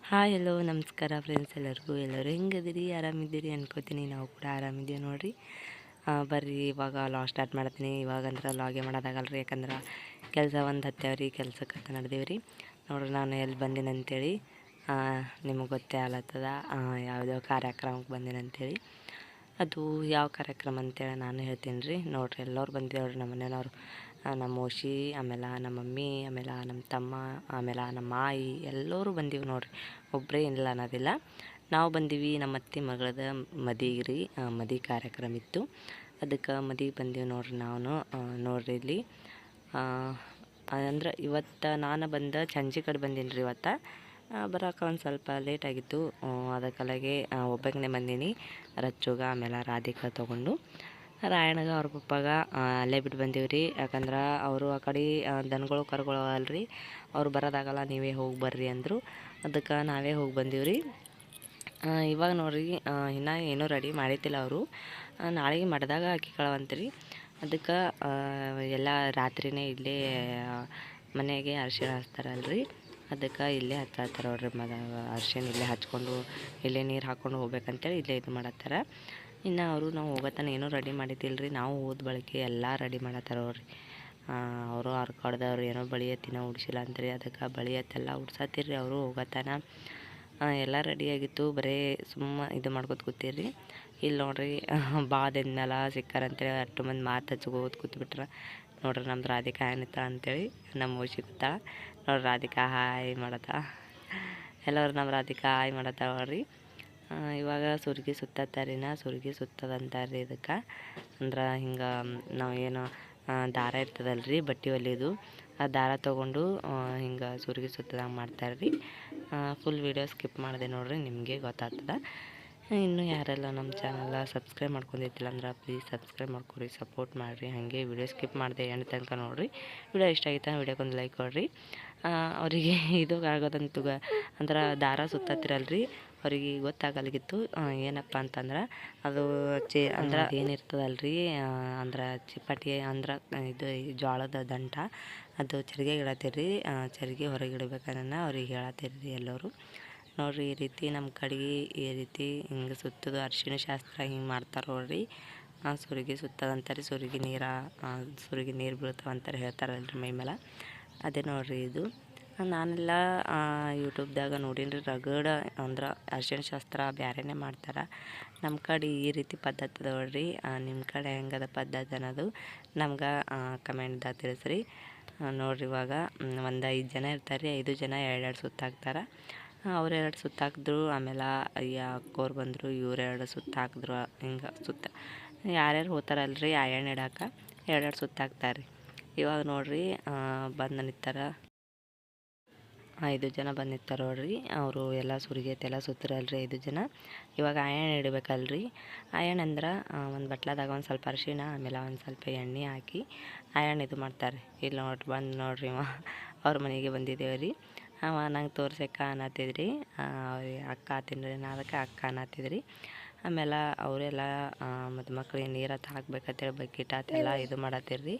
Hi hello ನಮಸ್ಕಾರ friends ಎಲ್ಲರೂ ಹೆಂಗದಿರಿ ಆರಾಮಿದ್ದೀರಿ ಅನ್ಕೋತೀನಿ. ನಾವು ಕೂಡ ಆರಾಮಿದ್ದೀವಿ ನೋಡಿರಿ. ಬರ್ರಿ ಇವಾಗ ಲಾಗ್ ಸ್ಟಾರ್ಟ್ ಮಾಡ್ತೀನಿ. ಇವಾಗಂದ್ರೆ ಲಾಗೆ ಮಾಡೋದಾಗಲ್ರಿ, ಯಾಕಂದ್ರೆ ಕೆಲಸ ಒಂದು ಹತ್ತೇವ್ರಿ, ಕೆಲ್ಸಕ್ಕೆ ನಡೆದೇವ್ರಿ. ನೋಡ್ರಿ ನಾನು ಎಲ್ಲಿ ಬಂದೀನಿ ಅಂತೇಳಿ ನಿಮಗೆ ಗೊತ್ತೇ ಆಗ್ಲತ್ತದ. ಯಾವುದೋ ಕಾರ್ಯಕ್ರಮಕ್ಕೆ ಬಂದೀನಿ ಅಂತೇಳಿ. ಅದು ಯಾವ ಕಾರ್ಯಕ್ರಮ ಅಂತೇಳಿ ನಾನು ಹೇಳ್ತೀನಿ ರೀ. ನೋಡಿರಿ ಎಲ್ಲರೂ ಬಂದಿದ್ದೇವ್ರಿ, ನಮ್ಮ ಮನೆಯವ್ರು, ನಮ್ಮ ಓಶಿ, ಆಮೇಲೆ ನಮ್ಮ ಮಮ್ಮಿ, ಆಮೇಲೆ ನಮ್ಮ ತಮ್ಮ, ಆಮೇಲೆ ನಮ್ಮ ಆಯಿ ಎಲ್ಲರೂ ಬಂದೀವಿ ನೋಡಿರಿ. ಒಬ್ಬರೇ ಇಲ್ಲ ಅನ್ನೋದಿಲ್ಲ, ನಾವು ಬಂದೀವಿ. ನಮ್ಮ ಅತ್ತೆ ಮಗಳದ ಮದಿಗೆ ರೀ, ಮದಿ ಕಾರ್ಯಕ್ರಮ ಇತ್ತು, ಅದಕ್ಕೆ ಮದಿಗೆ ಬಂದೀವಿ ನೋಡಿರಿ. ನಾವು ನೋಡಿರಿ ಇಲ್ಲಿ ಅಂದ್ರೆ ಇವತ್ತು ನಾನು ಸಂಜೆ ಕಡೆ ಬಂದೀನಿ ರೀ. ಇವತ್ತು ಬರೋಕೆ ಒಂದು ಸ್ವಲ್ಪ ಲೇಟಾಗಿತ್ತು, ಅದಕ್ಕಲಾಗೆ ಒಬ್ಬನೇ ಬಂದೀನಿ. ರಚ್ಚುಗ ಆಮೇಲೆ ರಾಧಿಕಾ ತೊಗೊಂಡು ರಾಯಣ್ಣಗೆ ಅವ್ರ ಪಪ್ಪಾಗ ಅಲ್ಲೇ ಬಿಟ್ಟು ಬಂದೀವಿ ರೀ. ಯಾಕಂದ್ರೆ ಅವರು ಆ ಕಡೆ ದನಗಳು ಕರುಗಳು ಅಲ್ರಿ, ಅವ್ರು ಬರೋದಾಗಲ್ಲ, ನೀವೇ ಹೋಗಿ ಬರ್ರಿ ಅಂದರು. ಅದಕ್ಕೆ ನಾವೇ ಹೋಗಿ ಬಂದೀವಿ ರೀ. ಇವಾಗ ನೋಡ್ರಿ ಇನ್ನೂ ಏನೂ ರೆಡಿ ಮಾಡಿದ್ದಿಲ್ಲ ಅವರು, ನಾಳೆಗೆ ಮಾಡಿದಾಗ ಹಾಕಿ ಕಳವಂತ್ರಿ. ಅದಕ್ಕೆ ಎಲ್ಲ ರಾತ್ರಿನೇ ಇಲ್ಲೇ ಮನೆಗೆ ಅರಿಶಿಣ ಹಚ್ತಾರಲ್ರಿ, ಅದಕ್ಕೆ ಇಲ್ಲೇ ಹಚ್ಚಾತಾರೆ ನೋಡ್ರಿ. ಅರಿಶಿಣ ಇಲ್ಲೇ ಹಚ್ಕೊಂಡು ಇಲ್ಲೇ ನೀರು ಹಾಕ್ಕೊಂಡು ಹೋಗ್ಬೇಕಂತೇಳಿ ಇಲ್ಲೇ ಇದು ಮಾಡತ್ತಾರ. ಇನ್ನು ನಾವು ಹೋಗತ್ತಾನ ಏನೂ ರೆಡಿ ಮಾಡಿದ್ದಿಲ್ಲ ರೀ. ನಾವು ಹೋದ ಬಳಕೆ ಎಲ್ಲ ರೆಡಿ ಮಾಡತ್ತಾರ ನೋಡ್ರಿ. ಅವರು ಹರ್ಕೊಡ್ದವ್ರು ಏನೋ ಬಳಿ ಎತ್ತಿನ ಉಡ್ಸಿಲ್ಲ ಅಂತ್ರಿ, ಅದಕ್ಕೆ ಬಳಿ ಎತ್ತೆಲ್ಲ ಉಡ್ಸತ್ತಿರ್ರಿ. ಅವರು ಹೋಗತ್ತಾನ ಎಲ್ಲ ರೆಡಿಯಾಗಿತ್ತು, ಬರೀ ಇದು ಮಾಡ್ಕೊತ ಕೂತೀರಿ. ಇಲ್ಲಿ ನೋಡ್ರಿ ಭಾಳ ದಿನಮೇಲೆ ಸಿಕ್ಕಾರಂತೇಳಿ ಅಷ್ಟು ಮಂದಿ ಮಾತು ಹಚ್ಕೋತ ಕೂತ್ಬಿಟ್ರೆ. ನೋಡ್ರಿ ನಮ್ದು ರಾಧಿಕಾ ಏನಿತ್ತ ಅಂತೇಳಿ ನಮ್ಮ ಓಶಿ ಕೂತಾಳ ನೋಡ್ರಿ. ರಾಧಿಕಾ ಹಾಯ್ ಮಾಡತ್ತ, ಎಲ್ಲರೂ ನಮ್ಮ ರಾಧಿಕಾ ಹಾಯ್ ಮಾಡತ್ತ ನೋಡ್ರಿ. ಇವಾಗ ಸುರ್ಗಿ ಸುತ್ತತ್ತಾರಿನ, ಸುರ್ಗಿ ಸುತ್ತದಂತಾರ್ರಿ ಇದಕ್ಕೆ. ಅಂದ್ರೆ ಹಿಂಗೆ ನಾವು ಏನು ದಾರ ಇರ್ತದಲ್ರಿ ಬಟ್ಟೆ ಹೊಲಿಯೋದು, ಆ ದಾರ ತೊಗೊಂಡು ಹಿಂಗೆ ಸುರ್ಗಿ ಸುತ್ತದಂಗೆ ಮಾಡ್ತಾರ್ರಿ. ಫುಲ್ ವೀಡಿಯೋ ಸ್ಕಿಪ್ ಮಾಡಿದೆ ನೋಡ್ರಿ, ನಿಮಗೆ ಗೊತ್ತಾಗ್ತದೆ. ಇನ್ನೂ ಯಾರೆಲ್ಲ ನಮ್ಮ ಚಾನಲ್ ಸಬ್ಸ್ಕ್ರೈಬ್ ಮಾಡ್ಕೊಂಡಿದ್ದಿಲ್ಲ ಅಂದ್ರೆ ಪ್ಲೀಸ್ ಸಬ್ಸ್ಕ್ರೈಬ್ ಮಾಡ್ಕೊರಿ, ಸಪೋರ್ಟ್ ಮಾಡಿರಿ. ಹಾಗೆ ವಿಡಿಯೋ ಸ್ಕಿಪ್ ಮಾಡಿದೆ ಎಂಡ್ ತನಕ ನೋಡಿರಿ. ವಿಡಿಯೋ ಇಷ್ಟ ಆಯ್ತಾ ವಿಡಿಯೋಕ್ಕೊಂದು ಲೈಕ್ ಕೊಡ್ರಿ. ಅವರಿಗೆ ಇದು ಆಗೋದಂತೂ ಅಂದ್ರೆ ದಾರ ಸುತ್ತತ್ತಿರಲ್ರಿ, ಅವ್ರಿಗೆ ಗೊತ್ತಾಗಲ್ಗಿತ್ತು ಏನಪ್ಪ ಅಂತಂದ್ರೆ ಅದು ಅಂದ್ರೆ ಏನಿರ್ತದಲ್ರಿ, ಅಂದ್ರೆ ಚಿಪಾಟಿ ಅಂದ್ರೆ ಇದು ಜೋಳದ ದಂಟ, ಅದು ಚರಿಗೆ ಇಡತ್ತೀರಿ. ಚರಿಗೆ ಹೊರಗೆ ಇಡಬೇಕನ್ನ ಅವ್ರಿಗೆ ಹೇಳತ್ತೀರಿ ಎಲ್ಲರೂ. ನೋಡಿರಿ ಈ ರೀತಿ ನಮ್ಮ ಕಡೆಗೆ ಈ ರೀತಿ ಹಿಂಗೆ ಸುತ್ತೋದು ಅರಿಶಿಣ ಶಾಸ್ತ್ರ ಹಿಂಗೆ ಮಾಡ್ತಾರೆ ನೋಡ್ರಿ. ಸುರಿಗೆ ಸುತ್ತದಂತಾರೆ, ಸುರಿಗೆ ನೀರು ಬೀಳ್ತಾವಂತಾರೆ ಹೇಳ್ತಾರಲ್ರಿ ಮೈ ಮೇಲೆ, ಅದೇ ನೋಡಿರಿ ಇದು. ನಾನೆಲ್ಲ ಯೂಟ್ಯೂಬ್ದಾಗ ನೋಡೀನಿ ರಗಡ ಅಂದ್ರೆ ಅರಿಶಿಣ ಶಾಸ್ತ್ರ ಬೇರೆನೇ ಮಾಡ್ತಾರೆ. ನಮ್ಮ ಕಡೆ ಈ ರೀತಿ ಪದ್ಧತಿ ನೋಡ್ರಿ. ನಿಮ್ಮ ಕಡೆ ಹೆಂಗದ ಪದ್ಧತಿ ಅನ್ನೋದು ನಮ್ಗೆ ಕಮೆಂಟ್ದಾಗ ತಿಳಿಸ್ರಿ. ನೋಡ್ರಿ ಇವಾಗ ಒಂದು 5 ಜನ ಇರ್ತಾರೆ ರೀ, 5 ಜನ 2 ಸುತ್ತ ಹಾಕ್ತಾರೆ. ಅವ್ರು 2 ಸುತ್ತ ಹಾಕಿದ್ರು, ಆಮೇಲೆ ಅಕ್ಕೋರು ಬಂದರು, ಇವ್ರು 2 ಸುತ್ತ ಹಾಕಿದ್ರು. ಹಿಂಗೆ ಸುತ್ತ ಯಾರ್ಯಾರು ಹೋಗ್ತಾರಲ್ರಿ ಆ ಎಣ್ಣೆ ಇಡಕ್ಕೆ 2 ಸುತ್ತ ಹಾಕ್ತಾರೆ ರೀ. ಇವಾಗ ನೋಡ್ರಿ ಬಂದು ನಿಂತಾರ, 5 ಜನ ಬಂದು ನಿಂತಾರ ನೋಡ್ರಿ. ಅವರು ಎಲ್ಲ ಸುರಿಗೆ ಎಲ್ಲ ಸುತ್ತರಲ್ರಿ 5 ಜನ. ಇವಾಗ ಆಯಣ್ಣ ಇಡಬೇಕಲ್ರಿ. ಆಯಣ್ಣ ಅಂದ್ರೆ ಒಂದು ಬಟ್ಲದಾಗ ಒಂದು ಸ್ವಲ್ಪ ಅರಿಶಿಣ, ಆಮೇಲೆ ಒಂದು ಸ್ವಲ್ಪ ಎಣ್ಣೆ ಹಾಕಿ ಆಯಣ್ಣ ಇದು ಮಾಡ್ತಾರೆ. ಇಲ್ಲಿ ನೋಡ್ರಿ ಅವ್ರ ಮನೆಗೆ ಬಂದಿದ್ದೇವೆ ರೀ. ನಂಗೆ ತೋರ್ಸಕ್ಕ ಅನ್ನತ್ತಿದ್ರಿ, ಅವ್ರಿಗೆ ಅಕ್ಕ ತಿನ್ರಿ, ಅದಕ್ಕೆ ಅಕ್ಕ ಅನ್ನತ್ತಿದ್ರಿ. ಆಮೇಲೆ ಅವರೆಲ್ಲ ಮದುಮಕ್ಳಿಗೆ ನೀರು ಹಾಕ್ಬೇಕಂತೇಳಿ ಬಕೆಟ್ ಆತೆಲ್ಲ ಇದು ಮಾಡತ್ತಿರ್ರಿ,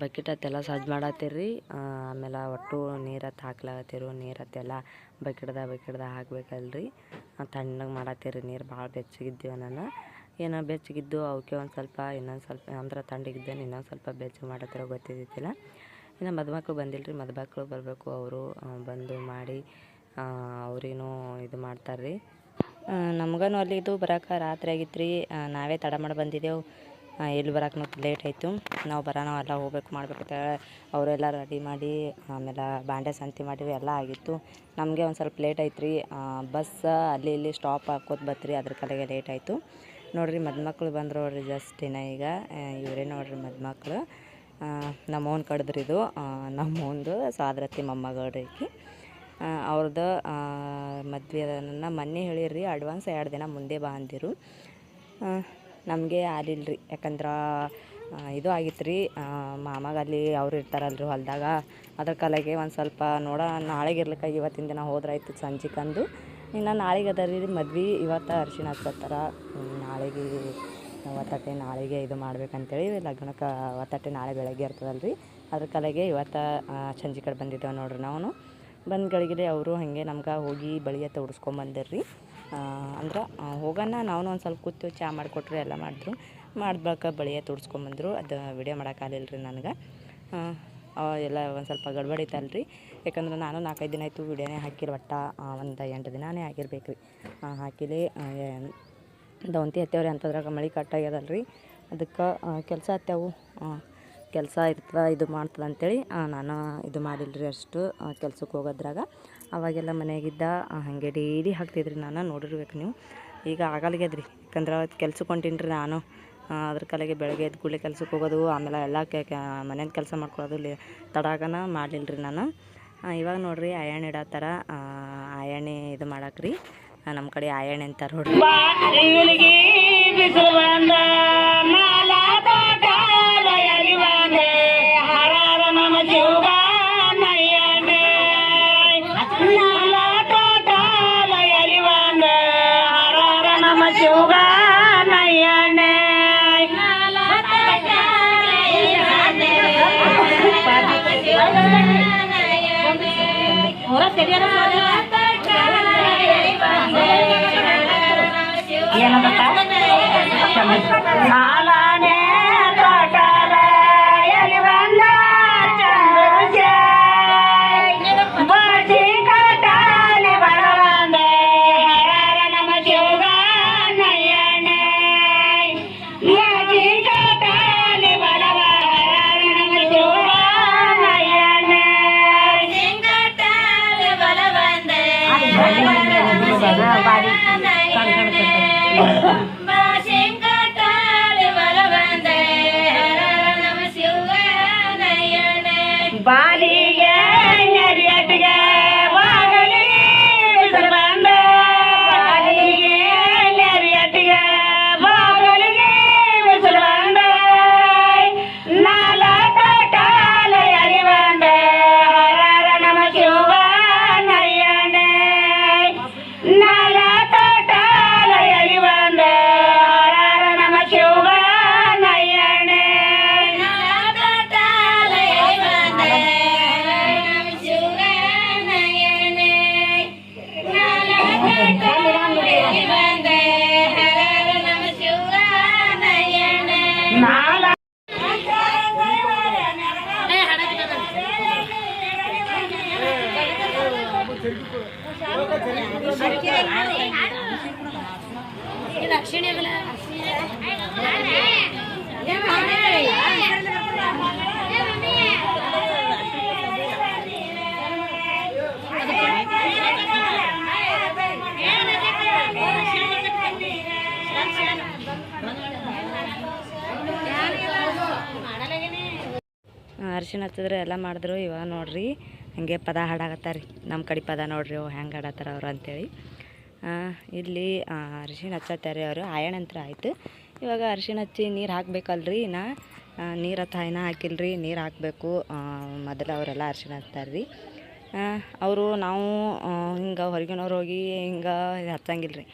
ಬಕೆಟ್ ಹತ್ತೆಲ್ಲ ಸಜ್ಜು ಮಾಡತ್ತೀರಿ. ಆಮೇಲೆ ಒಟ್ಟು ನೀರು ಹಾಕ್ಲಾಗತ್ತಿರು, ನೀರು ಹತ್ತೆಲ್ಲ ಬಕೆಟ್ದಾಗ ಹಾಕ್ಬೇಕಲ್ರಿ. ತಣ್ಣಗೆ ಮಾಡತ್ತೀರಿ ನೀರು, ಭಾಳ ಬೆಚ್ಚಗಿದ್ದೀವಿ ನಾನು ಏನೋ ಬೆಚ್ಚಗಿದ್ದು ಅವಕ್ಕೆ ಒಂದು ಸ್ವಲ್ಪ ಇನ್ನೊಂದು ಸ್ವಲ್ಪ ಅಂದ್ರೆ ತಣ್ಣಗಿದ್ದೇನೆ ಇನ್ನೊಂದು ಸ್ವಲ್ಪ ಬೆಚ್ಚಗೆ ಮಾಡತ್ತಿರೋ ಗೊತ್ತಿದ್ದಿಲ್ಲ. ಇನ್ನು ಮದುಮಕ್ಳು ಬಂದಿಲ್ಲ ರೀ, ಮದುಮಕ್ಳು ಬರಬೇಕು. ಅವರು ಬಂದು ಮಾಡಿ ಅವ್ರೇನೋ ಇದು ಮಾಡ್ತಾರೆ ರೀ. ನಮ್ಗೂ ಅಲ್ಲಿ ಇದು ಬರೋಕೆ ರಾತ್ರಿ ಆಗಿತ್ತು ರೀ. ನಾವೇ ತಡ ಮಾಡಿ ಬಂದಿದ್ದೆವು, ಎಲ್ಲಿ ಬರೋಕೆ ಮತ್ತು ಲೇಟ್ ಆಯಿತು. ನಾವು ಎಲ್ಲ ಹೋಗ್ಬೇಕು ಮಾಡ್ಬೇಕಂತ ಅವರೆಲ್ಲ ರೆಡಿ ಮಾಡಿ ಆಮೇಲೆ ಬಾಂಡೆ ಸಂತಿ ಮಾಡಿರಿ ಎಲ್ಲ ಆಗಿತ್ತು. ನಮಗೆ ಒಂದು ಸ್ವಲ್ಪ ಲೇಟ್ ಆಯ್ತು ರೀ. ಬಸ್ ಅಲ್ಲಿ ಇಲ್ಲಿ ಸ್ಟಾಪ್ ಹಾಕೋದು ಬತ್ರಿ, ಅದ್ರ ಕಡೆಗೆ ಲೇಟ್ ಆಯಿತು ನೋಡಿರಿ. ಮದುಮಕ್ಳು ಬಂದರು ನೋಡಿರಿ ಜಸ್ಟ್ ಈಗ ಇವರೇ ನೋಡಿರಿ ಮದುಮಕ್ಳು. ನಮ್ಮವ್ನ ಕಡ್ದ್ರಿ ಇದು, ನಮ್ಮವ್ನದು ಸಾದ್ರತ್ತಿ ಮೊಮ್ಮಗಳ್ರಿ ಈಕಿ. ಅವ್ರದ್ದು ಮದ್ವೆ ಅದನ್ನ ಮೊನ್ನೆ ಹೇಳಿರಿ, ಅಡ್ವಾನ್ಸ್ 2 ದಿನ ಮುಂದೆ ಬಾ ಅಂದಿರು. ನಮಗೆ ಆಲಿಲ್ಲ ರೀ, ಯಾಕಂದ್ರೆ ಇದು ಆಗಿತ್ತು ರೀ. ಮಾಮಾಗ ಅಲ್ಲಿ ಅವ್ರು ಇರ್ತಾರಲ್ರಿ ಹೊಲದಾಗ, ಅದ್ರ ಕಲೆಗೆ ಒಂದು ಸ್ವಲ್ಪ ನಾಳೆಗೆ ಇರ್ಲಿಕ್ಕೆ ಇವತ್ತಿನ ದಿನ ಹೋದ್ರಾಯ್ತು ಸಂಜೆಕಂದು. ಇನ್ನು ನಾಳೆಗೆ ಅದ ರೀ ಮದ್ವೆ, ಇವತ್ತು ಅರಿಶಿಣ ಹಚ್ಕೋತಾರ. ನಾಳೆಗೆ ಒತ್ತಟ್ಟೆ ನಾಳೆಗೆ ಇದು ಮಾಡ್ಬೇಕಂತೇಳಿ ಲಗ್ನಕ್ಕೆ ಒತ್ತಟ್ಟೆ ನಾಳೆ ಬೆಳಗ್ಗೆ ಇರ್ತದಲ್ರಿ, ಅದ್ರ ಕಲೆಗೆ ಇವತ್ತು ಸಂಜೆ ಕಡೆ ಬಂದಿದ್ದೇವೆ ನೋಡ್ರಿ. ನಾವು ಬಂದು ಗಳಿಗೆಲೆ ಅವರು ಹಾಗೆ ನಮ್ಗೆ ಹೋಗಿ ಬಳಿ ಎತ್ತ ಉಡ್ಸ್ಕೊಂಬಂದಿರ್ರಿ. ಅಂದ್ರೆ ಹೋಗೋಣ ನಾವು ಒಂದು ಸ್ವಲ್ಪ ಕೂತು ಚಹಾ ಮಾಡಿಕೊಟ್ರಿ ಎಲ್ಲ ಮಾಡಿದ್ರು. ಮಾಡ್ಬೇಕಾ ಬಳಿ ಎತ್ತ ಉಡ್ಸ್ಕೊಂಬಂದರು. ಅದು ವಿಡಿಯೋ ಮಾಡೋಕ್ಕಾಗಲಿಲ್ಲ ರೀ ನನಗೆ. ಎಲ್ಲ ಒಂದು ಸ್ವಲ್ಪ ಗಡ್ಬಡಿತಲ್ಲ ರೀ. ಯಾಕಂದ್ರೆ ನಾನು 4-5 ದಿನ ಆಯಿತು ವಿಡಿಯೋನೇ ಹಾಕಿಲ್ಲ. ಒಂದು 8 ದಿನವೇ ಆಗಿರ್ಬೇಕು ರೀ ಹಾಕಿಲಿ. ದವಂತಿ ಹತ್ತೇವ್ರಿ ಅಂತದ್ರಾಗ ಮಳೆ ಕಟ್ಟಾಗ್ಯದಲ್ಲ ರೀ. ಅದಕ್ಕೆ ಕೆಲಸ ಹತ್ತೇವು, ಕೆಲಸ ಇರ್ತದೆ ಇದು ಮಾಡ್ತದೆ ಅಂಥೇಳಿ ನಾನು ಇದು ಮಾಡಿಲ್ಲ ರೀ. ಅಷ್ಟು ಕೆಲ್ಸಕ್ಕೆ ಹೋಗೋದ್ರಾಗ ಅವಾಗೆಲ್ಲ ಮನೆಯಾಗಿದ್ದ ಹಾಗೆ ಡೈಲಿ ಹಾಕ್ತಿದ್ರಿ. ನಾನು ನೋಡಿರ್ಬೇಕು ನೀವು. ಈಗ ಆಗಲ್ಗ್ಯದ್ರಿ, ಯಾಕಂದ್ರೆ ಕೆಲ್ಸಕ್ಕೆ ಹೊಂಟೀನಿ ರೀ ನಾನು. ಅದ್ರ ಕಲೆಗೆ ಬೆಳಗ್ಗೆ ಎದ್ದು ಕೂಡಲೇ ಕೆಲ್ಸಕ್ಕೆ ಹೋಗೋದು, ಆಮೇಲೆ ಎಲ್ಲ ಮನೇದು ಕೆಲಸ ಮಾಡ್ಕೊಳ್ಳೋದು ತಡಾಗನ ಮಾಡಲಿಲ್ಲ ರೀ ನಾನು. ಇವಾಗ ನೋಡಿರಿ ಆಯಣ್ಣ ಇಡತ್ತಾರ. ಆಯಣ್ಣೆ ಇದು ಮಾಡಕ್ಕೆ ರೀ, ನಮ್ಮ ಕಡೆ ಆಯಣ್ಣೆ ಅಂತಾರೆ ನೋಡ್ರಿ. ಬಾಲಿಗೆ ನೆರಿಯಟ್ಗೆ ಬಾಗಲಿ ಬಂದ ಬಾಲಿಗೆ ನೆರಿಯಟ್ಗೆ ಬಾಗಲಿಗೆ ಬಿಸಿಲು ಬಂದ ನಾಲ್ಕ ಕಾಲ ಎರಿ ಬಂದ ಹರ ನಮ ಶಿವ ನಯ್ಯನೆ ನಾಲ್ಕ ಕಾಲ ಎರಿ ಬಂದ ಹರ ನಮ ಶಿವ ನಯ್ಯನೆ ಅರಿಶಿಣ ಹಚ್ಚಿದ್ರೆ ಎಲ್ಲ ಮಾಡಿದ್ರು. ಇವಾಗ ನೋಡ್ರಿ ಹಾಗೆ ಪದ ಹಾಡಾಕತ್ತಾರ ರೀ. ನಮ್ಮ ಕಡೆ ಪದ ನೋಡ್ರಿ ಅವು ಹೆಂಗೆ ಹಾಡತ್ತಾರ ಅವ್ರು ಅಂಥೇಳಿ. ಇಲ್ಲಿ ಅರಿಶಿಣ ಹಚ್ಚತ್ತಾರೆ ಅವರು. ಆಯಣ್ಣಂತ್ರ ಆಯಿತು. ಇವಾಗ ಅರಿಶಿಣ ಹಚ್ಚಿ ನೀರು ಹಾಕ್ಬೇಕಲ್ರಿ. ನೀರು ಇನ್ನೂ ಹಾಕಿಲ್ರಿ, ನೀರು ಹಾಕಬೇಕು. ಮೊದಲು ಅವರೆಲ್ಲ ಅರಿಶಿಣ ಹಚ್ತಾರೆ ರೀ. ಅವರು ನಾವು ಹಿಂಗೆ ಹೊರಗಿನವ್ರು ಹೋಗಿ ಹಿಂಗೆ ಹಚ್ಚಂಗಿಲ್ಲ ರೀ.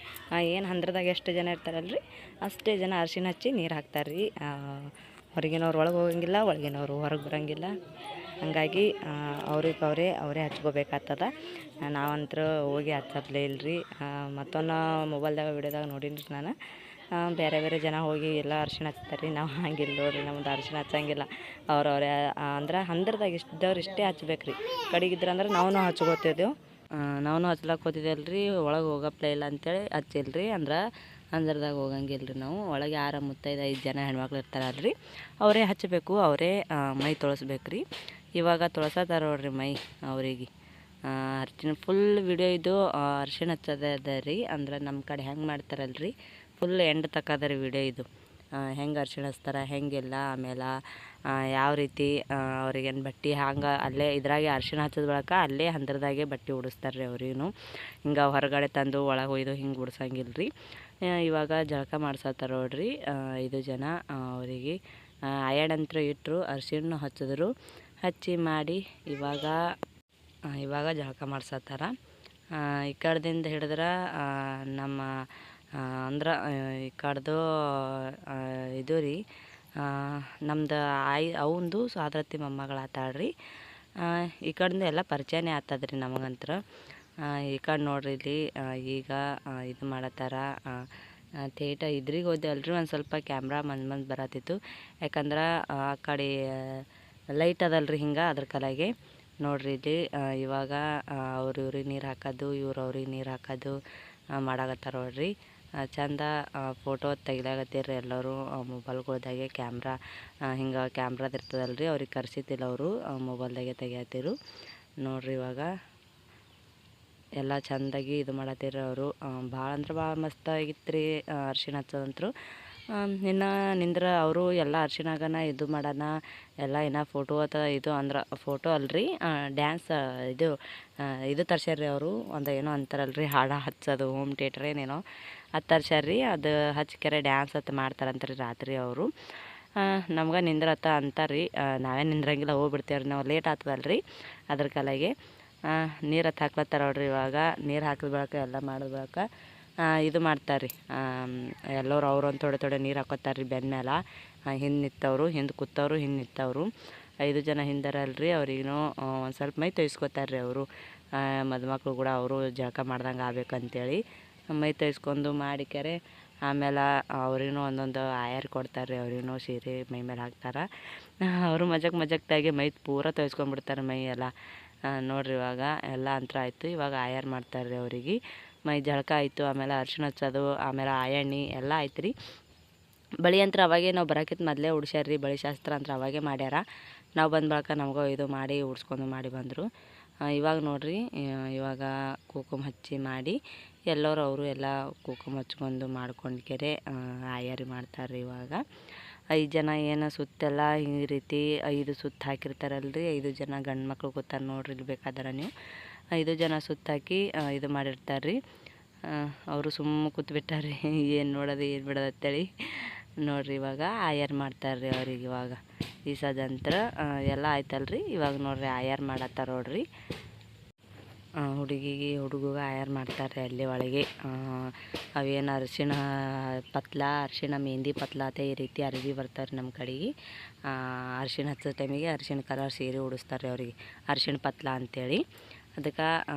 ಏನು ಹಂದ್ರದಾಗ ಎಷ್ಟು ಜನ ಇರ್ತಾರಲ್ರಿ ಅಷ್ಟೇ ಜನ ಅರಿಶಿಣ ಹಚ್ಚಿ ನೀರು ಹಾಕ್ತಾರೆ ರೀ. ಹೊರಗಿನವ್ರು ಒಳಗೆ ಹೋಗಂಗಿಲ್ಲ, ಒಳಗಿನವರು ಹೊರಗೆ ಬರೋಂಗಿಲ್ಲ. ಹಾಗಾಗಿ ಅವರೇ ಹಚ್ಕೋಬೇಕಾಗ್ತದ. ನಾವಂತರೂ ಹೋಗಿ ಹಚ್ಚಪ್ಲೇ ಇಲ್ಲರಿ. ಮತ್ತೊಂದು ಮೊಬೈಲ್ದಾಗ ವಿಡಿಯೋದಾಗ ನೋಡೀನಿ ರೀ ನಾನು. ಬೇರೆ ಬೇರೆ ಜನ ಹೋಗಿ ಎಲ್ಲ ಅರಿಶಿಣ ಹಚ್ತಾರೆ ರೀ. ನಾವು ಹಂಗಿಲ್ಲ ನೋಡಿರಿ, ನಮ್ದು ಅರಿಶಿಣ ಹಚ್ಚಂಗಿಲ್ಲ. ಅವ್ರವ್ರೇ ಅಂದ್ರೆ ಹಂದ್ರದಾಗ ಇಷ್ಟದವ್ರು ಇಷ್ಟೇ ಹಚ್ಬೇಕು ರೀ. ಕಡೆಗಿದ್ರೆ ಅಂದ್ರೆ ನಾವು ಹಚ್ಕೋತಿದ್ದೆವು. ನಾವು ಹಚ್ಲಕ್ಕೆ ಹೋತಿದ್ದೆಲ್ಲ ರೀ. ಒಳಗೆ ಹೋಗಪ್ಲೇ ಇಲ್ಲ ಅಂತೇಳಿ ಹಚ್ಚಿಲ್ಲ ರೀ. ಅಂದ್ರೆ ಹಂದ್ರದಾಗ ಹೋಗಂಗಿಲ್ಲ ರೀ ನಾವು. ಒಳಗೆ ಯಾರ ಮುತ್ತೈದು 5 ಜನ ಹೆಣ್ಮಕ್ಳು ಇರ್ತಾರಲ್ರಿ, ಅವರೇ ಹಚ್ಚಬೇಕು, ಅವರೇ ಮೈ ತೊಳಸ್ಬೇಕು ರೀ. ಇವಾಗ ತೊಳ್ಸತ್ತಾರ ನೋಡ್ರಿ ಮೈ ಅವರಿಗೆ. ಅರ್ಶಿಣ ಫುಲ್ ವಿಡಿಯೋ ಇದು ಅರ್ಶಿಣ ಹಚ್ಚೋದೇ ಅದ ರೀ. ಅಂದ್ರೆ ನಮ್ಮ ಕಡೆ ಹೆಂಗೆ ಮಾಡ್ತಾರಲ್ರಿ, ಫುಲ್ ಎಂಡ್ ತಕ್ಕದ ರೀ ವಿಡಿಯೋ ಇದು. ಹೆಂಗೆ ಅರ್ಶಿಣ ಹಚ್ತಾರೆ ಹೆಂಗೆಲ್ಲ, ಆಮೇಲೆ ಯಾವ ರೀತಿ ಅವ್ರಿಗೇನು ಬಟ್ಟೆ ಹಂಗೆ ಅಲ್ಲೇ ಇದ್ರಾಗೆ ಅರ್ಶಿಣ ಹಚ್ಚೋದು ಬಳಕ ಅಲ್ಲೇ ಹಂದ್ರದಾಗೆ ಬಟ್ಟೆ ಉಡಿಸ್ತಾರೆ ರೀ ಅವ್ರಿಗೂ. ಹಿಂಗೆ ಹೊರಗಡೆ ತಂದು ಒಳಗೆ ಒಯ್ದು ಹಿಂಗೆ ಉಡ್ಸಂಗಿಲ್ಲ ರೀ. ಇವಾಗ ಜಳಕ ಮಾಡ್ಸತ್ತಾರ ನೋಡ್ರಿ 5 ಜನ. ಅವರಿಗೆ ಆಯಣ್ಣಂತ್ರ ಇಟ್ಟರು, ಅರ್ಶಿಣ ಹಚ್ಚಿದ್ರು. ಹಚ್ಚಿ ಮಾಡಿ ಇವಾಗ ಜಳಕ ಮಾಡ್ಸತ್ತಾರ. ಈ ಕಡೆದಿಂದ ಹಿಡಿದ್ರೆ ನಮ್ಮ ಅಂದ್ರೆ ಈ ಕಡೆದು ಇದು ರೀ, ನಮ್ದು ಅವಂದು ಸ್ವಾದ್ರತಿ ಮೊಮ್ಮಗಳು ಆತಾಳ್ರಿ. ಈ ಕಡೆಯಿಂದ ಎಲ್ಲ ಪರಿಚಯನೇ ಆಗ್ತದ್ರಿ ನಮಗಂತ್ರ. ಈ ಕಡೆ ನೋಡ್ರಿ ಇಲ್ಲಿ ಈಗ ಇದು ಮಾಡತ್ತಾರ. ಥಿಯೇಟರ್ ಇದ್ರಿಗೆ ಹೋದೆ ಅಲ್ರಿ, ಒಂದು ಸ್ವಲ್ಪ ಕ್ಯಾಮ್ರಾ ಮಂದ್ ಬರತ್ತಿತ್ತು. ಯಾಕಂದ್ರೆ ಆ ಕಡೆ ಲೈಟ್ ಅದಲ್ರಿ ಹಿಂಗೆ ಅದ್ರ ಕಲಾಗೆ ನೋಡ್ರಿ ಇಲ್ಲಿ ಇವಾಗ ಅವ್ರು ಇವ್ರಿಗೆ ನೀರು ಹಾಕೋದು, ಇವ್ರು ಅವ್ರಿಗೆ ನೀರು ಹಾಕೋದು ಮಾಡಾಕತ್ತಾರ ನೋಡ್ರಿ. ಚಂದ ಫೋಟೋ ತೆಗಿಲಾಗತ್ತೀರಿ ಎಲ್ಲರೂ ಮೊಬೈಲ್ಗಳ್ದಾಗೆ. ಕ್ಯಾಮ್ರಾ ಹಿಂಗೆ ಕ್ಯಾಮ್ರಾದ ಇರ್ತದಲ್ರಿ, ಅವ್ರಿಗೆ ಕರ್ಸಿತಿಲ್ಲ ಅವರು ಮೊಬೈಲ್ದಾಗೆ ತೆಗಿಯತ್ತಿರು ನೋಡ್ರಿ. ಇವಾಗ ಎಲ್ಲ ಚೆಂದಾಗಿ ಇದು ಮಾಡತ್ತೀರಿ ಅವರು. ಭಾಳ ಅಂದ್ರೆ ಭಾಳ ಮಸ್ತಾಗಿತ್ತು ರೀ ಅರ್ಶಿಣ ಹಚ್ಚೋದಂತರು. ಇನ್ನು ನಿಂದ್ರೆ ಅವರು ಎಲ್ಲ ಅರ್ಶಿಣಾಗನ ಇದು ಮಾಡೋಣ ಎಲ್ಲ ಇನ್ನು ಫೋಟೋ ಅಥವಾ ಇದು ಅಂದ್ರೆ ಫೋಟೋ ಅಲ್ರಿ, ಡ್ಯಾನ್ಸ್ ಇದು ತರ್ಸ್ಯಾರ್ರಿ ಅವರು. ಒಂದು ಏನೋ ಅಂತಾರಲ್ರಿ ಹಾಡು ಹಚ್ಚೋದು, ಹೋಮ್ ಥಿಯೇಟ್ರ್ ಏನೇನೋ ಅದು ತರ್ಸ್ಯಾರ್ರಿ. ಅದು ಹಚ್ಚಿಕೆರೆ ಡ್ಯಾನ್ಸ್ ಅಂತ ಮಾಡ್ತಾರಂತ್ರಿ ರಾತ್ರಿ ಅವರು. ನಮ್ಗೆ ನಿಂದ್ರತ್ತ ಅಂತಾರ್ರಿ, ನಾವೇ ನಿಂದ್ರಂಗಿಲ್ಲ, ಹೋಗ್ಬಿಡ್ತೇವ್ರಿ ನಾವು, ಲೇಟ್ ಆಗ್ತದಲ್ರಿ ಅದ್ರ ಕಾಲಾಗೆ. ನೀರು ಹತ್ತು ಹಾಕ್ಲತ್ತಾರ ನೋಡ್ರಿ. ಇವಾಗ ನೀರು ಹಾಕಿದ ಬಳಕ ಎಲ್ಲ ಮಾಡಿದ ಬಳಕ ಇದು ಮಾಡ್ತಾರೆ ರೀ. ಎಲ್ಲರೂ ಅವ್ರೊಂದು ಥೋಡೆ ನೀರು ಹಾಕೋತಾರೆ ರೀ ಬೆನ್ನ ಮೇಲೆ. ಹಿಂದೆ ನಿಂತವರು, ಹಿಂದೆ ಕೂತವರು, ಹಿಂದೆ ನಿಂತವರು 5 ಜನ ಹಿಂದರಲ್ರಿ. ಅವ್ರಿಗೂ ಒಂದು ಸ್ವಲ್ಪ ಮೈ ತೊಯ್ಸ್ಕೊತಾರೆ ರೀ ಅವರು. ಮದುಮಕ್ಳು ಕೂಡ ಅವರು ಜಳಕ ಮಾಡ್ದಂಗೆ ಆಗ್ಬೇಕಂತೇಳಿ ಮೈ ತೊಯ್ಸ್ಕೊಂಡು ಮಾಡಿಕೆರೆ ಆಮೇಲೆ ಅವ್ರಿಗೂ ಒಂದೊಂದು ಆಯರ್ ಕೊಡ್ತಾರೆ ರೀ. ಅವ್ರಿಗೂ ಸೀರೆ ಮೈ ಮೇಲೆ ಹಾಕ್ತಾರೆ. ಅವರು ಮಜಾಕ್ದಾಗೆ ಮೈ ಪೂರ ತೊಯ್ಸ್ಕೊಂಡ್ಬಿಡ್ತಾರೆ ಮೈ ಎಲ್ಲ ನೋಡ್ರಿ. ಇವಾಗ ಎಲ್ಲ ಅಂತರ ಆಯಿತು. ಇವಾಗ ಆಯರ್ ಮಾಡ್ತಾರೆ ರೀ ಅವರಿಗೆ. ಮೈ ಜಳಕ ಆಯಿತು, ಆಮೇಲೆ ಅರ್ಶಿಣ ಹಚ್ಚೋದು, ಆಮೇಲೆ ಆಯಣ್ಣಿ ಎಲ್ಲ ಆಯ್ತು ರೀ. ಬಳಿ ಅಂತ್ರ ಅವಾಗೆ ನಾವು ಬರೋಕ್ಕಿಂತ ಮೊದಲೇ ಉಡ್ಸ್ಯಾರ ರೀ. ಬಳಿ ಶಾಸ್ತ್ರ ಅಂತ ಅವಾಗೆ ಮಾಡ್ಯಾರ. ನಾವು ಬಂದ ಬಳಕ ನಮಗೂ ಇದು ಮಾಡಿ ಉಡ್ಸ್ಕೊಂಡು ಮಾಡಿ ಬಂದರು. ಇವಾಗ ನೋಡ್ರಿ, ಇವಾಗ ಕುಂಕುಮ ಹಚ್ಚಿ ಮಾಡಿ ಎಲ್ಲರೂ ಅವರು ಎಲ್ಲ ಕುಂಕುಮ ಹಚ್ಕೊಂಡು ಮಾಡ್ಕೊಂಡ್ಕೆರೆ ಆಯರಿ ಮಾಡ್ತಾರೆ ರೀ. ಇವಾಗ 5 ಜನ ಏನು ಸುತ್ತೆಲ್ಲ ಈ ರೀತಿ 5 ಸುತ್ತು ಹಾಕಿರ್ತಾರಲ್ರಿ. 5 ಜನ ಗಂಡು ಮಕ್ಳು ಕೂತಾರೆ ನೋಡ್ರಿ. ಇಲ್ಲಿ ಬೇಕಾದ್ರೆ ನೀವು 5 ಜನ ಸುತ್ತಾಕಿ ಇದು ಮಾಡಿರ್ತಾರೆ ರೀ. ಅವರು ಸುಮ್ಮ ಕೂತ್ಬಿಟ್ಟಾರೆ ಏನು ನೋಡೋದು ಏನು ಬಿಡೋದು ಅಂತೇಳಿ ನೋಡ್ರಿ. ಇವಾಗ ಆಯರ್ ಮಾಡ್ತಾರೆ ರೀ ಅವ್ರಿಗೆ. ಇವಾಗ ಈ ಸದಂತ್ರ ಎಲ್ಲ ಆಯ್ತಲ್ರಿ. ಇವಾಗ ನೋಡ್ರಿ ಆಯರ್ ಮಾಡತ್ತಾರ ನೋಡ್ರಿ. ಹುಡುಗಿಗೆ ಹುಡುಗಗೆ ಆಯರ್ ಮಾಡ್ತಾರೆ ಅಲ್ಲಿ ಒಳಗೆ. ಅವೇನು ಅರಿಶಿಣ ಪತ್ಲ, ಅರಿಶಿಣ ಮೆಹಂದಿ ಪತ್ಲ ಅಂತ ಈ ರೀತಿ ಅರಿವಿ ಬರ್ತಾರೆ ನಮ್ಮ ಕಡೆಗೆ. ಅರಿಶಿಣ ಹಚ್ಚೋ ಟೈಮಿಗೆ ಅರಿಶಿಣ ಕಲರ್ ಸೀರೆ ಉಡಿಸ್ತಾರೆ ಅವ್ರಿಗೆ, ಅರಿಶಿಣ ಪತ್ಲ ಅಂಥೇಳಿ. ಅದಕ್ಕೆ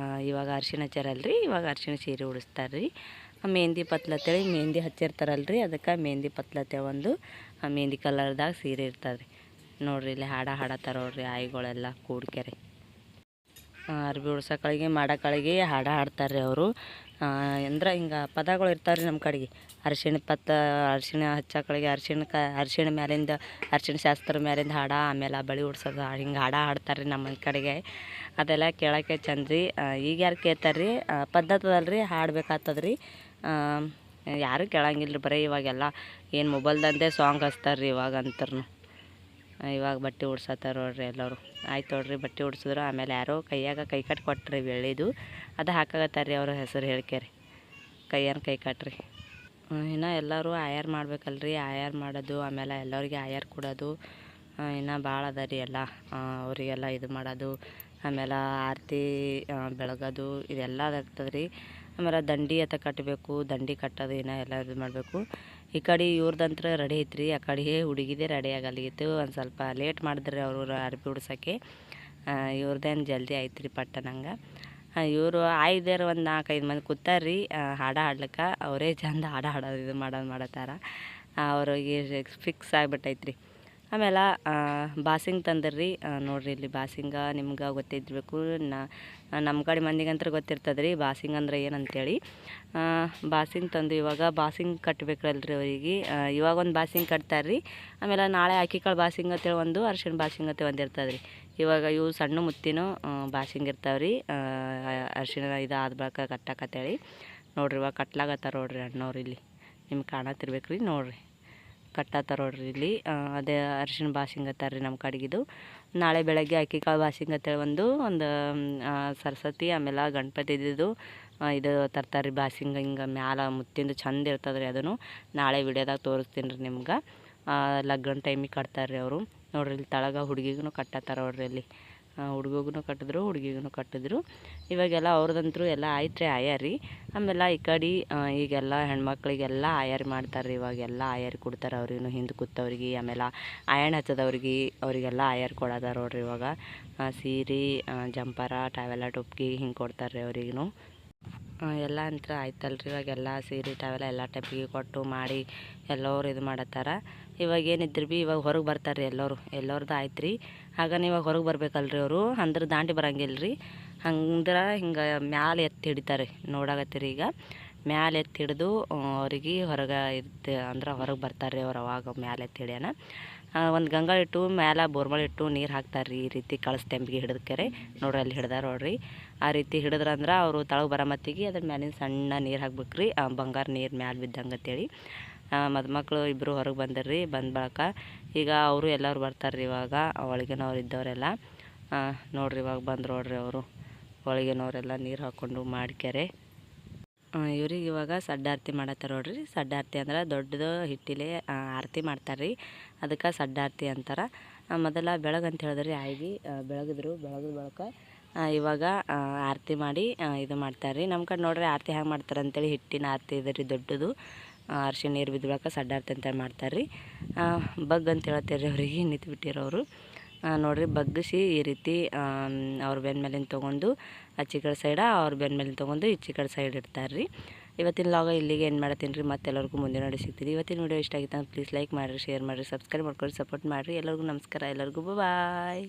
ಇವಾಗ ಅರಿಶಿಣ ಹಚ್ಚಾರಲ್ರಿ, ಇವಾಗ ಅರಿಶಿಣ ಸೀರೆ ಉಡಿಸ್ತಾರೆ ರೀ. ಮೆಹಂದಿ ಪತ್ಲ ಅಂತೇಳಿ ಮೆಹಂದಿ ಹಚ್ಚಿರ್ತಾರಲ್ರಿ, ಅದಕ್ಕೆ ಮೆಹಂದಿ ಪತ್ಲತೆ ಒಂದು ಮೆಹಂದಿ ಕಲರ್ದಾಗ ಸೀರೆ ಇರ್ತದೆ ರೀ. ನೋಡ್ರಿ ಇಲ್ಲಿ ಹಾಡತ್ತಾರ ನೋಡ್ರಿ ಆಯಿಗಳೆಲ್ಲ ಕೂಡ್ಕೆರೆ. ಅರ್ಬಿ ಉಡ್ಸೋಕಳಿಗೆ ಮಾಡೋಕಳಿಗೆ ಹಾಡ್ತಾರೆ ರೀ ಅವರು. ಅಂದ್ರೆ ಹಿಂಗೆ ಪದಗಳು ಇರ್ತಾವೆ ರೀ ನಮ್ಮ ಕಡೆಗೆ. ಅರಿಶಿಣ ಹಚ್ಚೋಕಳಿಗೆ ಅರಿಶಿಣ ಮ್ಯಾಲಿಂದ ಅರಿಶಿಣ ಶಾಸ್ತ್ರ ಮ್ಯಾಲಿಂದ ಆಮೇಲೆ ಬಳಿ ಉಡ್ಸೋದು ಹಿಂಗೆ ಹಾಡ್ತಾರೆ ರೀ ನಮ್ಮ ಕಡೆಗೆ. ಅದೆಲ್ಲ ಕೇಳೋಕ್ಕೆ ಚಂದ ರೀ. ಈಗ ಯಾರು ಕೇಳ್ತಾರೆ ರೀ, ಪದ್ಧತಿ ಅದಲ್ರಿ, ಹಾಡ್ಬೇಕಾಗ್ತದೆ ರೀ. ಯಾರೂ ಕೇಳಂಗಿಲ್ಲ ರೀ. ಬರೀ ಇವಾಗೆಲ್ಲ ಏನು ಮೊಬೈಲ್ದಂದೇ ಸಾಂಗ್ ಹಚ್ತಾರೆ ರೀ ಇವಾಗಂತೂ. ಇವಾಗ ಬಟ್ಟೆ ಉಡ್ಸತ್ತಾರ ನೋಡ್ರಿ ಎಲ್ಲರೂ. ಆಯ್ತು ನೋಡ್ರಿ, ಬಟ್ಟೆ ಉಡ್ಸಿದ್ರು. ಆಮೇಲೆ ಯಾರೋ ಕೈಯಾಗ ಕೈ ಕಟ್ಟು ಕೊಟ್ರಿ ಬೆಳ್ಳಿದು, ಅದು ಹಾಕಾಗತ್ತಾರೆ ರೀ ಅವ್ರ ಹೆಸರು ಹೇಳ್ಕೇರಿ. ಕೈ ಕಟ್ರಿ. ಇನ್ನು ಎಲ್ಲರೂ ಆಯರ್ ಮಾಡ್ಬೇಕಲ್ರಿ. ಆಯರ್ ಮಾಡೋದು, ಆಮೇಲೆ ಎಲ್ಲರಿಗೆ ಆಯರ್ ಕೊಡೋದು ಇನ್ನು ಭಾಳ ಅದ ರೀ ಎಲ್ಲ. ಅವರಿಗೆಲ್ಲ ಇದು ಮಾಡೋದು, ಆಮೇಲೆ ಆರತಿ ಬೆಳಗೋದು ಇದೆಲ್ಲ ಆಗ್ತದೆ ರೀ. ಆಮೇಲೆ ದಂಡಿ ಅಂತ ಕಟ್ಟಬೇಕು, ದಂಡಿ ಕಟ್ಟೋದು ಇನ್ನೂ ಎಲ್ಲ ಇದು ಮಾಡಬೇಕು. ಈ ಕಡೆ ಇವ್ರದಂತ್ರ ರೆಡಿ ಐತ್ರಿ, ಆ ಕಡೆ ಹುಡುಗಿದೇ ರೆಡಿ ಆಗಲಿತ್ತು. ಒಂದು ಸ್ವಲ್ಪ ಲೇಟ್ ಮಾಡಿದ್ರಿ ಅವರು ಅರ್ಬಿ ಉಡ್ಸೋಕ್ಕೆ. ಇವ್ರದ್ದೇನು ಜಲ್ದಿ ಆಯ್ತು ರೀ ಪಟ್ಟನಂಗೆ. ಇವರು ಆಯ್ದಾರ ಒಂದು 4-5 ಮಂದಿ ಕೂತಾರ್ರಿ ಹಾಡ್ಲಿಕ್ಕೆ. ಅವರೇ ಚಂದ ಹಾಡೋದು ಇದು ಮಾಡತ್ತಾರ. ಅವ್ರಿಗೆ ಫಿಕ್ಸ್ ಆಗಿಬಿಟ್ಟೈತ್ರಿ. ಆಮೇಲೆ ಬಾಸಿಂಗ್ ತಂದರ್ರಿ. ನೋಡ್ರಿ ಇಲ್ಲಿ ಬಾಸಿಂಗ ನಿಮ್ಗೆ ಗೊತ್ತಿದ್ಬೇಕು. ನಮ್ಮ ಕಡೆ ಮಂದಿಗಂತ್ರ ಗೊತ್ತಿರ್ತದೆ ರೀ ಬಾಸಿಂಗ್ ಅಂದ್ರೆ ಏನಂತೇಳಿ. ಬಾಸಿಂಗ್ ತಂದು ಇವಾಗ ಬಾಸಿಂಗ್ ಕಟ್ಟಬೇಕಲ್ರಿ ಅವರಿಗೆ. ಇವಾಗ ಒಂದು ಬಾಸಿಂಗ್ ಕಟ್ತಾರೆ ರೀ. ಆಮೇಲೆ ನಾಳೆ ಅಕ್ಕಿಕಾಳು ಬಾಸಿಂಗ್ ಅಂತೇಳಿ ಒಂದು, ಅರಿಶಿಣ ಬಾಸಿಂಗ್ ಅಂತ ಒಂದು ಇರ್ತದೆ ರೀ. ಇವಾಗ ಇವು ಸಣ್ಣ ಮುತ್ತಿನೂ ಬಾಸಿಂಗ್ ಇರ್ತಾವೆ ರೀ. ಅರಿಶಿಣ ಇದು ಆದ ಬಳಿಕ ಕಟ್ಟಕ್ಕಂತೇಳಿ ನೋಡ್ರಿ. ಇವಾಗ ಕಟ್ಲಾಗತ್ತಾರ ನೋಡ್ರಿ ಅಣ್ಣವ್ರು. ಇಲ್ಲಿ ನಿಮ್ಗೆ ಕಾಣತ್ತಿರ್ಬೇಕು ರೀ. ನೋಡ್ರಿ ಕಟ್ಟತ್ತಾರ ನೋಡ್ರಿ ಇಲ್ಲಿ. ಅದೇ ಅರಿಶಿಣ ಬಾಸಿಂಗ್ ಅಂತಾರೆ ರೀ ನಮ್ಮ ಕಡೆಗಿದು. ನಾಳೆ ಬೆಳಗ್ಗೆ ಅಕ್ಕಿಕಾಳು ಬಾಸಿಂಗ್ ಅಂತೇಳಿ ಒಂದು ಸರಸ್ವತಿ ಆಮೇಲೆ ಗಣಪತಿದು ಇದು ತರ್ತಾರೆ ರೀ ಬಾಸಿಂಗ್. ಹಿಂಗೆ ಮ್ಯಾಲ ಮುತ್ತಿಂದು ಚಂದ ಇರ್ತದೆ ರೀ. ಅದನ್ನು ನಾಳೆ ವಿಡಿಯೋದಾಗ ತೋರಿಸ್ತೀನಿ ರೀ ನಿಮ್ಗೆ. ಲಗ್ನ ಟೈಮಿಗೆ ಕಟ್ತಾರೆ ರೀ ಅವರು. ನೋಡ್ರಿ ಇಲ್ಲಿ ತಳಗ ಹುಡುಗಿಗೂ ಕಟ್ಟತ್ತಾರ ನೋಡ್ರಿ ಅಲ್ಲಿ. ಹುಡುಗಗೂ ಕಟ್ಟಿದ್ರು ಹುಡುಗಿಗೂ ಕಟ್ಟಿದ್ರು. ಇವಾಗೆಲ್ಲ ಅವ್ರದಂತೂ ಎಲ್ಲ ಆಯ್ತು ರೀ ಆಯಾರಿ. ಆಮೇಲೆ ಈ ಕಡೆ ಈಗೆಲ್ಲ ಹೆಣ್ಮಕ್ಳಿಗೆಲ್ಲ ಆಯಾರಿ ಮಾಡ್ತಾರೆ ರೀ. ಇವಾಗೆಲ್ಲ ಆಯಾರಿ ಕೊಡ್ತಾರೆ ಅವ್ರಿಗೂ, ಹಿಂದೆ ಕೂತವ್ರಿಗೆ, ಆಮೇಲೆ ಆಯಣ್ಣ ಹಚ್ಚದವ್ರಿಗೆ ಅವರಿಗೆಲ್ಲ ಆಯಾರಿ ಕೊಡೋದಾರ ನೋಡ್ರಿ. ಇವಾಗ ಸೀರೆ, ಜಂಪರ, ಟಾವೆಲ್ಲ, ಟೊಪ್ಪಿಗೆ ಹಿಂಗೆ ಕೊಡ್ತಾರೆ ರೀ ಅವ್ರಿಗೂ. ಎಲ್ಲ ಅಂತ ಆಯ್ತಲ್ರಿ. ಇವಾಗೆಲ್ಲ ಸೀರೆ ಟಾವೆಲ್ಲ ಎಲ್ಲ ಟೈಪಿಗೆ ಕೊಟ್ಟು ಮಾಡಿ ಎಲ್ಲರೂ ಇದು ಮಾಡತ್ತಾರ. ಇವಾಗ ಏನಿದ್ರು ಭೀ ಇವಾಗ ಹೊರಗೆ ಬರ್ತಾರೆ ರೀ ಎಲ್ಲರದ್ದು ಆಯ್ತು ರೀ. ಆಗ ಇವಾಗ ಹೊರಗೆ ಬರ್ಬೇಕಲ್ರಿ ಅವರು, ಅಂದ್ರೆ ದಾಂಡಿ ಬರಂಗಿಲ್ಲ ರೀ. ಹಂದ್ರೆ ಹಿಂಗೆ ಮ್ಯಾಲೆ ಎತ್ತಿ ಹಿಡಿತಾರೆ ನೋಡಾಕತ್ತೀರಿ. ಈಗ ಮ್ಯಾಲೆ ಎತ್ತಿ ಹಿಡಿದು ಅವ್ರಿಗೆ ಹೊರಗೆ ಅಂದ್ರೆ ಹೊರಗೆ ಬರ್ತಾರೆ ರೀ ಅವ್ರು. ಅವಾಗ ಮ್ಯಾಲೆ ಎತ್ತಿ ಹಿಡಿಯೋಣ ಒಂದು ಗಂಗಾಳ ಇಟ್ಟು ಮ್ಯಾಲೆ ಬೋರ್ಮಲ್ ಇಟ್ಟು ನೀರು ಹಾಕ್ತಾರೆ ರೀ. ಈ ರೀತಿ ಕಳಸ್ತೆಂಬಿಗೆ ಹಿಡಿದ್ಕರೆ ನೋಡ್ರಿ, ಅಲ್ಲಿ ಹಿಡ್ದಾರ ನೋಡ್ರಿ. ಆ ರೀತಿ ಹಿಡಿದ್ರಂದ್ರೆ ಅವರು ತಳಗೆ ಬರೋ ಮತ್ತಿಗೆ ಅದ್ರ ಮ್ಯಾಲಿನ ಸಣ್ಣ ನೀರು ಹಾಕ್ಬೇಕ್ರಿ, ಬಂಗಾರ ನೀರು ಮ್ಯಾಲೆ ಬಿದ್ದಂಗೆ ಅಂತೇಳಿ. ಮದುಮಕ್ಳು ಇಬ್ಬರು ಹೊರಗೆ ಬಂದರ್ರಿ. ಬಂದ ಬಳಕ ಈಗ ಅವರು ಎಲ್ಲರೂ ಬರ್ತಾರೆ ರೀ. ಇವಾಗ ಒಳಗಿನವ್ರು ಇದ್ದವರೆಲ್ಲ ನೋಡ್ರಿ ಇವಾಗ ಬಂದು ನೋಡ್ರಿ. ಅವರು ಒಳಗಿನವರೆಲ್ಲ ನೀರು ಹಾಕ್ಕೊಂಡು ಮಾಡ್ಕ್ಯಾರೆ. ಇವ್ರಿಗೆ ಇವಾಗ ಸಡ್ಡಾರತಿ ಮಾಡತ್ತಾರ ನೋಡ್ರಿ. ಸಡ್ಡಾರತಿ ಅಂದ್ರೆ ದೊಡ್ಡದು ಹಿಟ್ಟಿಲೆ ಆರತಿ ಮಾಡ್ತಾರೆ ರೀ, ಅದಕ್ಕೆ ಸಡ್ಡಾರತಿ ಅಂತಾರೆ. ಮೊದಲ ಬೆಳಗ್ಗೆ ಹೇಳಿದ್ರಿ ಆಯ್ಗೆ ಬೆಳಗಿದ್ರು. ಬೆಳಗಿದ ಬಳಕ ಇವಾಗ ಆರತಿ ಮಾಡಿ ಇದು ಮಾಡ್ತಾರೆ ರೀ. ನಮ್ಮ ಕಡೆ ನೋಡ್ರಿ ಆರತಿ ಹೆಂಗೆ ಮಾಡ್ತಾರೆ ಅಂತೇಳಿ ಹಿಟ್ಟಿನ ಆರತಿ ಇದೆ ರೀ ದೊಡ್ಡದು. ಅರ್ಶಿಣ ನೀರು ಬಿದ್ದ ಬಳಕ ಸಡ್ಡಾರತಿ ಅಂತೇಳಿ ಮಾಡ್ತಾರೆ ರೀ. ಬಗ್ ಅಂತ ಹೇಳ್ತಾರೆ ರೀ ಅವರಿಗೆ, ನಿಂತು ಬಿಟ್ಟಿರೋರು ನೋಡ್ರಿ. ಬಗ್ಗಿಸಿ ಈ ರೀತಿ ಅವ್ರ ಬೆನ್ನ ಮೇಲಿನ ತೊಗೊಂಡು ಆಚೆ ಕಡೆ ಸೈಡ, ಅವ್ರ ಬೆನ್ನ ಮೇಲಿನ ತೊಗೊಂಡು ಈಚೆ ಕಡೆ ಸೈಡ್ ಇಡ್ತಾರೆ ರೀ. ಇವತ್ತಿನ ಲಾಗ ಇಲ್ಲಿಗೆ ಏನು ಮಾಡ್ತೀನಿ ರೀ. ಮತ್ತೆಲ್ಲರಿಗೂ ಮುಂದಿನ ನೋಡಿ ಸಿಗ್ತೀವಿ. ಇವತ್ತಿನ ವಿಡಿಯೋ ಇಷ್ಟ ಆಗಿತ್ತು ಅಂದ್ರೆ ಪ್ಲೀಸ್ ಲೈಕ್ ಮಾಡಿರಿ, ಶೇರ್ ಮಾಡಿರಿ, ಸಬ್ಸ್ಕ್ರೈಬ್ ಮಾಡ್ಕೊಳ್ಳಿ, ಸಪೋರ್ಟ್ ಮಾಡಿರಿ. ಎಲ್ಲರಿಗೂ ನಮಸ್ಕಾರ, ಎಲ್ಲರಿಗೂ ಬಾಯ್.